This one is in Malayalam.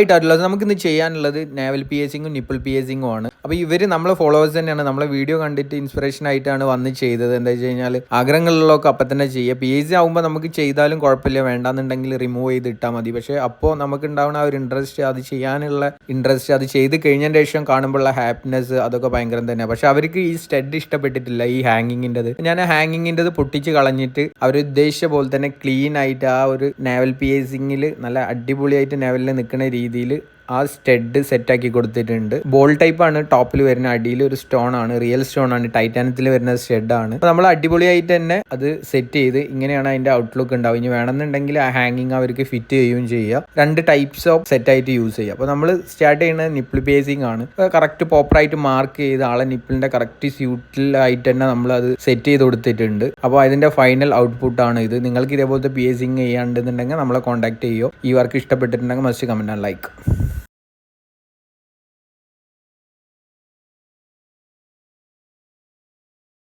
ആയിട്ടുള്ളത് നമുക്കിന്ന് ചെയ്യാനുള്ളത് നാവൽ പിയേഴ്സിങ്ങും നിപ്പിൾ പിയേഴ്സിങ്ങും ആണ്. അപ്പോൾ ഇവർ നമ്മളെ ഫോളോവേഴ്സ് തന്നെയാണ്. നമ്മളെ വീഡിയോ കണ്ടിട്ട് ഇൻസ്പിറേഷൻ ആയിട്ടാണ് വന്ന് ചെയ്തത്. എന്താ വെച്ച് കഴിഞ്ഞാൽ ആഗ്രഹങ്ങളിലൊക്കെ അപ്പം തന്നെ ചെയ്യുക. പിയേഴ്സി ആകുമ്പോൾ നമുക്ക് ചെയ്താലും കുഴപ്പമില്ല, വേണ്ടാന്നുണ്ടെങ്കിൽ റിമൂവ് ചെയ്ത് ഇട്ടാൽ മതി. പക്ഷേ അപ്പോൾ നമുക്ക് ഉണ്ടാവുന്ന ആ ഒരു ഇൻട്രസ്റ്റ്, അത് ചെയ്യാനുള്ള ഇൻട്രസ്റ്റ്, അത് ചെയ്ത് കഴിഞ്ഞതിന് ശേഷം കാണുമ്പോഴുള്ള ഹാപ്പിനെസ് അതൊക്കെ ഭയങ്കരം തന്നെയാണ്. പക്ഷേ അവർക്ക് ഈ സ്റ്റഡ് ഇഷ്ടപ്പെട്ടിട്ടില്ല, ഈ ഹാങ്ങിങ്ങിൻ്റെത്. ഞാൻ ആ ഹാങ്ങിങ്ങിൻ്റെത് പൊട്ടിച്ച് കളഞ്ഞിട്ട് അവർ ഉദ്ദേശിച്ച പോലെ തന്നെ ക്ലീൻ ആയിട്ട് ആ ഒരു നാവൽ പിയേഴ്സിങ്ങിൽ നല്ല അടിപൊളിയായിട്ട് നാവലിൽ നിൽക്കുന്ന രീതിയിൽ ആ സ്റ്റഡ് സെറ്റാക്കി കൊടുത്തിട്ടുണ്ട്. ബോൾ ടൈപ്പാണ് ടോപ്പിൽ വരുന്ന, അടിയിൽ ഒരു സ്റ്റോൺ ആണ്, റിയൽ സ്റ്റോൺ ആണ്, ടൈറ്റാനത്തിൽ വരുന്ന സ്റ്റഡാണ്. അപ്പോൾ നമ്മൾ അടിപൊളിയായിട്ട് തന്നെ അത് സെറ്റ് ചെയ്ത് ഇങ്ങനെയാണ് അതിൻ്റെ ഔട്ട്ലുക്ക് ഉണ്ടാവും. ഇനി വേണമെന്നുണ്ടെങ്കിൽ ആ ഹാങ്ങിങ് അവർക്ക് ഫിറ്റ് ചെയ്യുകയും ചെയ്യുക. 2 ടൈപ്സ് ഓഫ് സെറ്റായിട്ട് യൂസ് ചെയ്യുക. അപ്പോൾ നമ്മൾ സ്റ്റാർട്ട് ചെയ്യുന്നത് നിപ്പിൾ പിയേഴ്സിങ് ആണ്. കറക്റ്റ് പ്രോപ്പറായിട്ട് മാർക്ക് ചെയ്ത് ആളെ നിപ്പിളിൻ്റെ കറക്റ്റ് സ്യൂട്ടിലായിട്ട് തന്നെ നമ്മൾ അത് സെറ്റ് ചെയ്ത് കൊടുത്തിട്ടുണ്ട്. അപ്പോൾ അതിൻ്റെ ഫൈനൽ ഔട്ട്പുട്ടാണ് ഇത്. നിങ്ങൾക്ക് ഇതേപോലത്തെ പിയേഴ്സിങ് ചെയ്യാണ്ടെന്നുണ്ടെങ്കിൽ നമ്മളെ കോൺടാക്ട് ചെയ്യുമോ. ഈ വർക്ക് ഇഷ്ടപ്പെട്ടിട്ടുണ്ടെങ്കിൽ മസ്റ്റ് കമൻറ്റ് ആൻഡ് ലൈക്ക്.